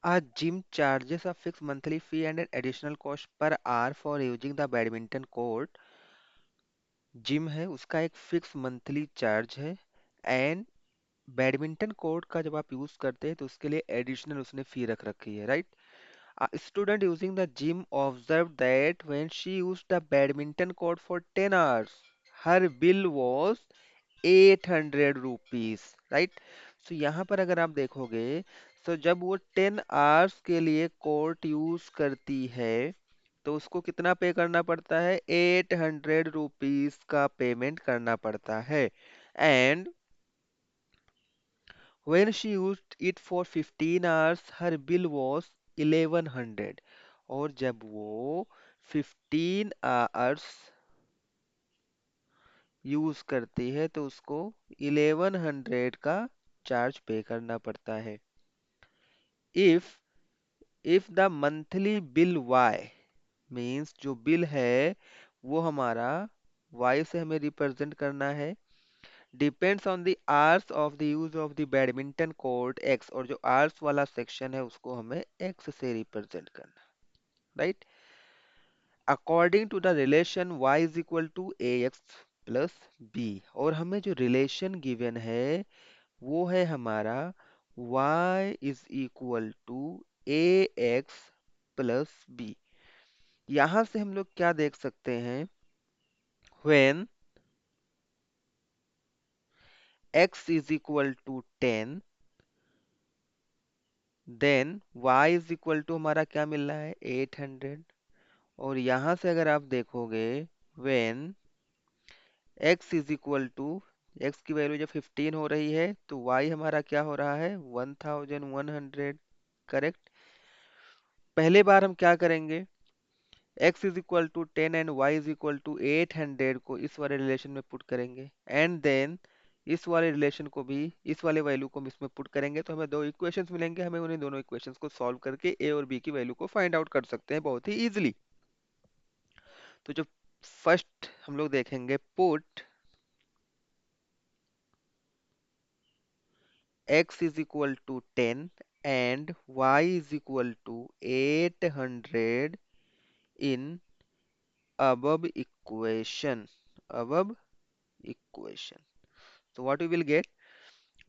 A gym charges a fixed monthly fee and an additional cost per hour for using the badminton court. Gym है उसका एक fix monthly charge है and badminton court का जब आप use करते हैं तो उसके लिए एडिशनल उसने फी रख रखी है, right? A student using the gym observed that when she used the badminton court for 10 hours, her bill was 800 rupees, right? So यहाँ पर अगर आप देखोगे, तो जब वो 10 आवर्स के लिए कोर्ट यूज करती है तो उसको कितना पे करना पड़ता है? 800 रुपीस का पेमेंट करना पड़ता है। And when she used it for 15 hours her bill was 1100। और जब वो 15 आवर्स यूज करती है तो उसको 1100 का चार्ज पे करना पड़ता है। If if the monthly bill y means जो बिल है वो हमारा वाई से हमें रिप्रेजेंट करना है, depends on the hours of the use of the badminton court x, और जो आवर्स वाला सेक्शन है उसको हमें एक्स से रिप्रेजेंट करना, right? According to the relation y is equal to a x plus b, और हमें जो रिलेशन गिवन है वो है हमारा y is equal to a x plus b. यहां से हम लोग क्या देख सकते हैं? When x is equal to 10 then y is equal to हमारा क्या मिल रहा है? 800। और यहां से अगर आप देखोगे when x is equal to, x की वैल्यू जब 15 हो रही है तो y हमारा क्या हो रहा है? 1100, करेक्ट? पहले बार हम क्या करेंगे? x is equal to 10 and y is equal to 800 को इस वाले रिलेशन में पुट करेंगे, एंड देन इस वाले रिलेशन को भी, इस वाले वैल्यू को हम इसमें पुट करेंगे तो हमें दो इक्वेशंस मिलेंगे। हमें उन्हीं दोनों इक्वेशंस को सॉल्व करके a और b की वैल्यू को फाइंड आउट कर सकते हैं बहुत ही इजीली। तो जो फर्स्ट हम लोग देखेंगे, put x is equal to 10 and y is equal to 800 in above equation, above equation। so what we will get?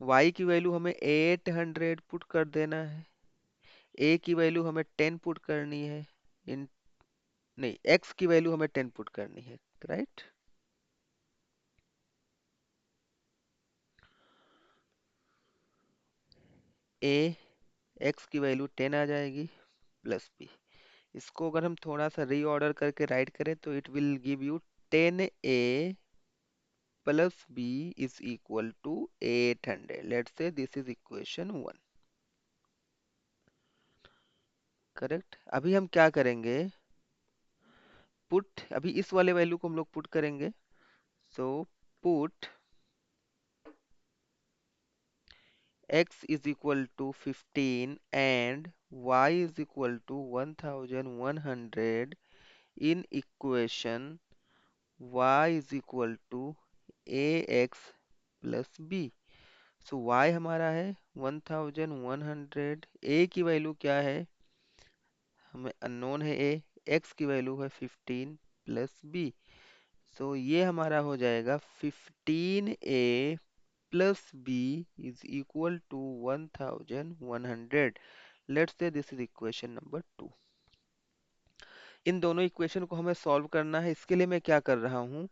y की वैल्यू हमें 800 पुट कर देना है, a की वैल्यू हमें 10 पुट करनी है, इन नहीं, x की वैल्यू हमें 10 पुट करनी है, राइट? a x की वैल्यू 10 आ जाएगी प्लस b। इसको अगर हम थोड़ा सा रीऑर्डर करके राइट करें तो it will give you 10a plus b is equal to 800। Let's say this is equation 1, correct? अभी हम क्या करेंगे? पुट, अभी इस वाले वैल्यू को हम लोग पुट करेंगे। So put x is equal to 15 and y is equal to 1100 in equation y is equal to ax plus b। So y हमारा है 1100, a की वैल्यू क्या है? हमें अननोन है a, x की वैल्यू है 15 प्लस b। सो ये हमारा हो जाएगा 15a plus b is equal to 1100। Let's say this is equation number 2। इन दोनों इक्वेशन को हमें सॉल्व करना है। इसके लिए मैं क्या कर रहा हूँ,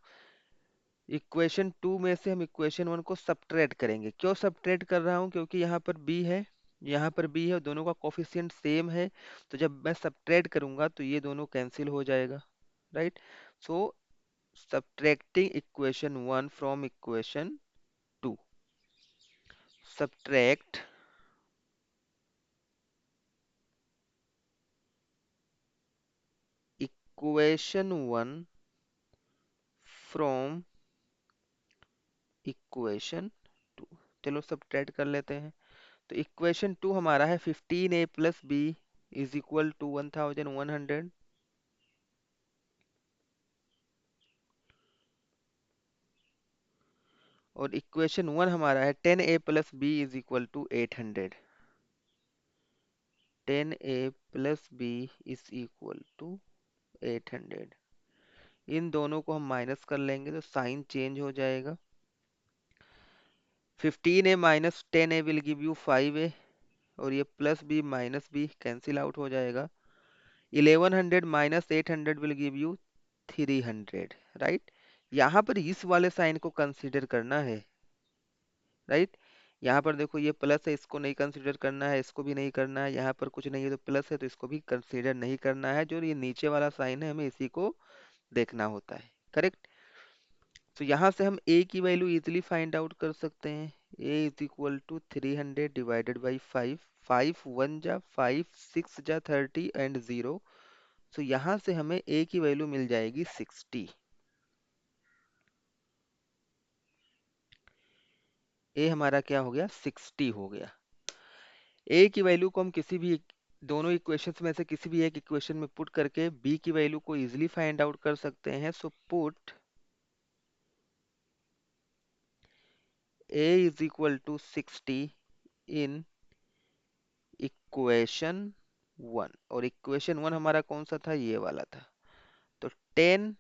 इक्वेशन 2 में से हम इक्वेशन 1 को सब्ट्रैक्ट करेंगे। क्यों सब्ट्रैक्ट कर रहा हूँ? क्योंकि यहाँ पर b है, यहाँ पर b है, दोनों का कोफिशिएंट सेम है। तो जब मैं सब्ट्रैक्ट करूंगा तो ये दोनों कैंसिल हो जाएगा, right? So subtracting equation 1 from equation 2, subtract equation 1 from equation 2। चलो सब्ट्रैक्ट कर लेते हैं। तो इक्वेशन 2 हमारा है 15a plus b is equal to 1100, और इक्वेशन 1 हमारा है 10a plus b is equal to 800। 10a plus b is equal to 800। इन दोनों को हम माइनस कर लेंगे तो साइन चेंज हो जाएगा। 15a minus 10a will give you 5a, और ये plus b minus b cancel out हो जाएगा। 1100 माइनस 800 विल गिव यू 300, राइट। यहाँ पर इस वाले साइन को कंसीडर करना है, राइट। यहाँ पर देखो ये प्लस है, इसको नहीं कंसीडर करना है, इसको भी नहीं करना है। यहाँ पर कुछ नहीं है तो प्लस है, तो इसको भी कंसीडर नहीं करना है। जो ये नीचे वाला साइन है हमें इसी को देखना होता है, करेक्ट। तो यहाँ से हम a की वैल्यू इजीली फाइंड आउट कर सकते हैं। a is equal to 300 divided by 5। 5 1 जा 5, 6 जा 30 एंड 0। तो यहाँ से हमें a की वैल्यू मिल जाएगी 60। a हमारा क्या हो गया, 60 हो गया। a की वैल्यू को हम किसी भी दोनों इक्वेशंस में से किसी भी एक इक्वेशन में पुट करके b की वैल्यू को इजीली फाइंड आउट कर सकते हैं। So put a is equal to 60 in equation 1। और इक्वेशन 1 हमारा कौन सा था, ये वाला था। तो 10,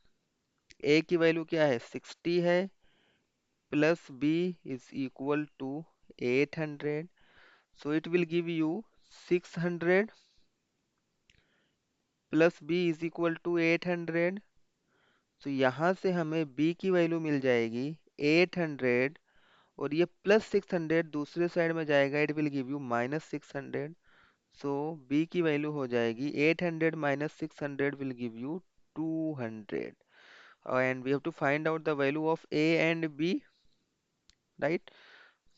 a की वैल्यू क्या है 60 है, plus b is equal to 800। So it will give you 600 plus b is equal to 800। तो यहाँ से हमें b की वैल्यू मिल जाएगी 800, और ये प्लस 600 दूसरे साइड में जाएगा, it will give you minus 600। So b की वैल्यू हो जाएगी 800 minus 600 will give you 200। And we have to find out the value of a and b, right?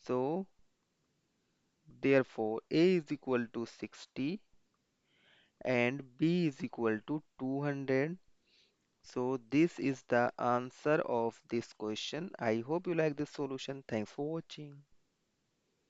So therefore a is equal to 60 and b is equal to 200. So this is the answer of this question. I hope you like this solution. Thanks for watching.